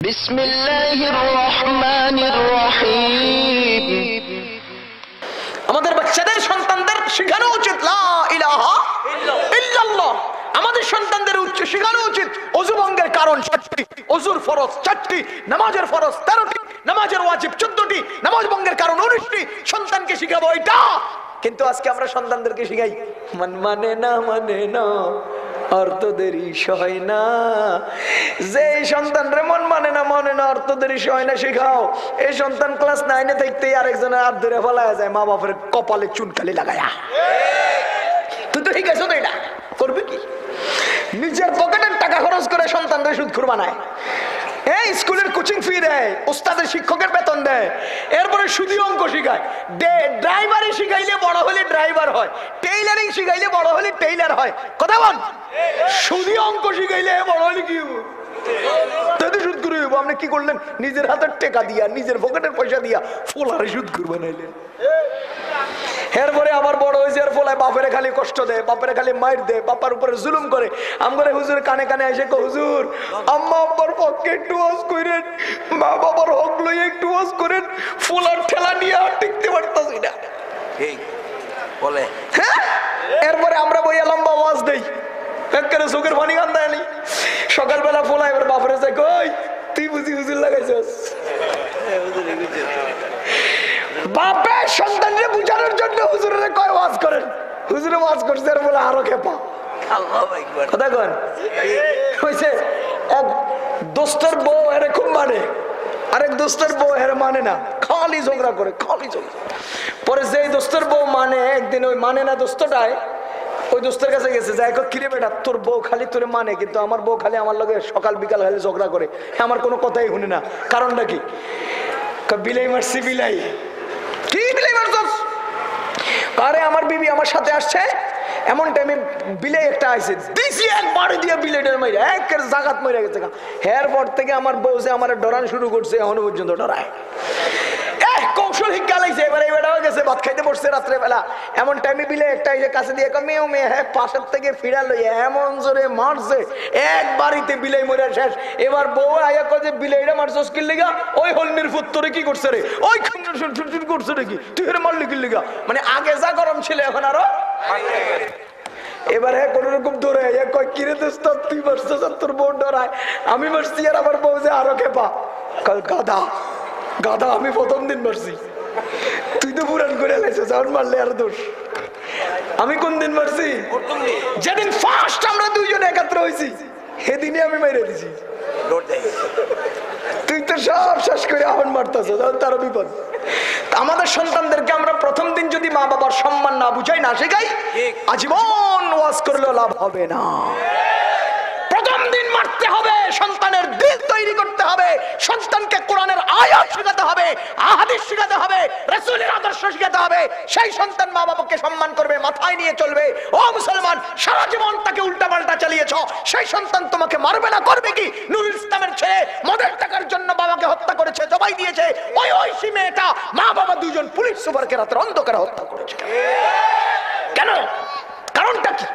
বিসমিল্লাহির রহমানির রহিম। আমাদের বাচ্চাদের সন্তানদের শেখানো উচিত লা ইলাহা ইল্লাল্লাহ। আমাদের সন্তানদের উচ্চ শেখানো উচিত ওযু ভঙ্গের কারণ 7টি, ওযুর ফরজ 4টি, নামাজের ফরজ 13টি, নামাজের ওয়াজিব 14টি, নামাজ ভঙ্গের কারণ 19টি। সন্তানকে শিখাবো এটা, কিন্তু আজকে আমরা সন্তানদেরকে শিখাই মন মানে না অর্থ দেরি সয় না। যে সন্তান রে মন মানে না অর্থ দেরি সয় না শেখাও, এই সন্তান ক্লাস 9-এ থাকতেই আরেকজনের হাত ধরে ফেলায় যায় মা বাপের কপালে চুনকালি লাগায়া। তুই তো ঠিক আছে তো, এটা করবে কি? নিজের পকেটের টাকা খরচ করে সন্তানদের সুদখোর বানায়। এই স্কুলের কোচিং ফি দেয়, উস্তাদের শিক্ষকের বেতন দেয়, এরপরে সুদী অঙ্ক শিখায়। ড্রাইভারি শিখাইলে বড় হলে ড্রাইভার হয়, টেইলারিং শিখাইলে বড় হলে টেইলার হয়। কথা বল, সুদী অঙ্ক শিখাইলে বড় হলে কি হবো? সুদ করে হইব। আপনি কি করলেন? নিজের হাতের টাকা দিয়া, নিজের পকেটের পয়সা দিয়া ফোলারে সুদখোর বানাইলেন। এরপরে আবার বড় হয়েছে, এর ফলায় বাপের খালি কষ্ট দেয়, বাপের খালি মাইর দেয়, বাপার উপরে জুলুম করে। আমগরে হুজুর কানে কানে এসে কো, হুজুর আম্মা আব্বার পক্ষে একটু ওয়াজ করেন, মা বাবার হক লইয়া একটু ওয়াজ করেন, ফুলার ঠেলা নিয়ে আর টিকতে পারতাছি না বলে। হ্যাঁ, এরপরে আমরা বইয়া লম্বা ওয়াজ দেই, একেবারে চোখের পানি কান্দায় নি। সকালবেলা ফোলা এবার বাপরে যায়, কই তুই বুঝি হুজুর লাগাইছস? বাপে সন্তানকে বুঝানোর জন্য হুজুরের কয় ওয়াজ করেন, হুজুরে ওয়াজ করছে আর বলে আরো খেপা। কথা কন হইছে। এক দোস্তের বউ এরে খুব মানে, আরেক দোস্তের বউ এর মানে না, খালি ঝগড়া করে, খালি ঝগড়া। পরে যেই দোস্তের বউ মানে, একদিন ওই মানে না দোস্তটাই ওই দোস্তের কাছে গেছে, যাই কিরে বেটা তোর বউ খালি তোরে মানে, কিন্তু আমার বউ খালি আমার লগে সকাল বিকাল খালি ঝগড়া করে, আমার কোনো কথাই শুনে না, কারণটা কি? বিলাই মারছি। বিলাই কি বিলাই মারছস? আরে আমার বিবি আমার সাথে আসছে, এমন টাইমে বিলাই একটা আইছে, দিছি একবার দিয়ে বিলাইটার মাইরা একের জাগাত মরে গেছে। এরপর থেকে আমার বউ যে আমার ডরান শুরু করছে, এখনো পর্যন্ত ডরায়। কৌশল হিজ্ঞা লাগছে। এবার এই বেটাও গেছে, ভাত খাইতে বসছে রাত্রে বেলা, এমন টাইমে বিলে একটা এসে কাছে দিয়ে মেয়ে মেয়ে হ্যাঁ পাশের থেকে ফিরা লইয়া এমন জোরে মারছে, এক বাড়িতে বিলাই মরে শেষ। এবার বউ আয়া কয়ে বিলাইটা মারছস কি লিগা? ওই হলনির ফুত্তরে কি করছে রে, ওই করছে নাকি তুই মারলি কি লিগা? মানে আগে যা গরম ছিল এখন আরো। এবার হ্যাঁ কোন রকম ধরে কয় কিরে দোস্ত তুই মারছস আর তোর বউ ডরায়, আমি মারছি আর আমার বউ যে আরো খেপা। কাল গাধা গাধা, আমি প্রথম দিন মারছি, তুই তো পুরান করে লাইছিস, আর মারলে আর দোষ। আমি কোন দিন মারছি? যেদিন ফার্স্ট আমরা দুইজন একত্র হয়েছি সেদিনই আমি মেরে দিছি। তুই তো সব শেষ করে এখন মারতেছ, তারও বিপদ। আমাদের সন্তানদেরকে আমরা প্রথম দিন যদি মা বাবার সম্মান না বুঝাই, না শেখাই, আজীবন ওয়াজ করলেও লাভ হবে না। প্রথম দিন মারতে হবে, সন্তানের দিল তৈরি করতে হবে, সন্তানকে কোরআনের আয়াত শেখাতে হবে, হাদিস শেখাতে হবে, রাসূলের আদর্শ শেখাতে হবে। সেই সন্তান মা বাবাকে সম্মান করবে, মাথায় নিয়ে চলবে। ও মুসলমান, সারা জীবন তাকে উল্টাপাল্টা চালিয়েছো, সেই সন্তান তোমাকে মারবে না, করবে কি? নুরুল ইসলামের ছেলে মদের টাকার জন্য বাবাকে হত্যা করেছে, জবাই দিয়েছে। ওই মেয়েটা মা বাবা দুজন পুলিশ সুপারকে রাতের অন্ধকারে হত্যা করেছে। কেন? কারণটা কি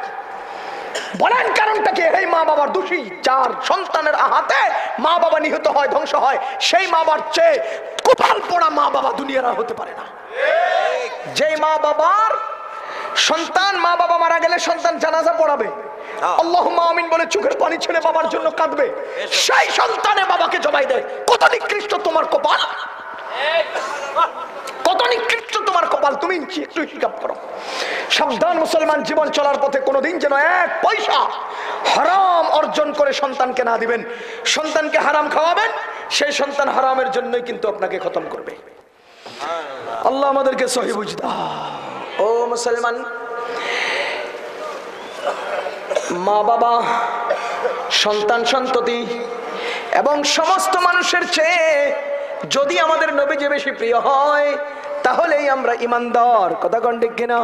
বলেন? কারণটা কি? এই মা বাবার দোষী, যার সন্তানের হাতে মা বাবা নিহত হয়, ধ্বংস হয়, সেই মা বাবার চেয়ে কপাল পোড়া মা বাবা দুনিয়ার আর হতে পারে না। যেই মা বাবার সন্তান, মা বাবা মারা গেলে সন্তান জানাজা পড়াবে, আল্লাহুম্মা আমিন বলে চোখের পানি ছেড়ে বাবার জন্য কাঁদবে, সেই সন্তানে বাবাকে জবাই দেয়। কত নিকৃষ্ট তোমার কপাল, কত নিকৃষ্ট তোমার কপাল। তুমি একটু হিসাব করো। সাবধান মুসলমান, জীবন চলার পথে কোনোদিন যেন এক পয়সা হারাম অর্জন করে সন্তানকে না দিবেন। সন্তানকে হারাম খাওয়াবেন, সেই সন্তান হারামের জন্যই কিন্তু আপনাকে খতম করবে। আল্লাহ আমাদেরকে সহি বুঝ দাও। ও মুসলমান, মা বাবা, সন্তান সন্ততি এবং সমস্ত মানুষের চেয়ে যদি আমাদের নবী যে বেশি প্রিয় হয়, তাহলেই আমরা ইমানদার। কথা কোন ঠিক কিনা?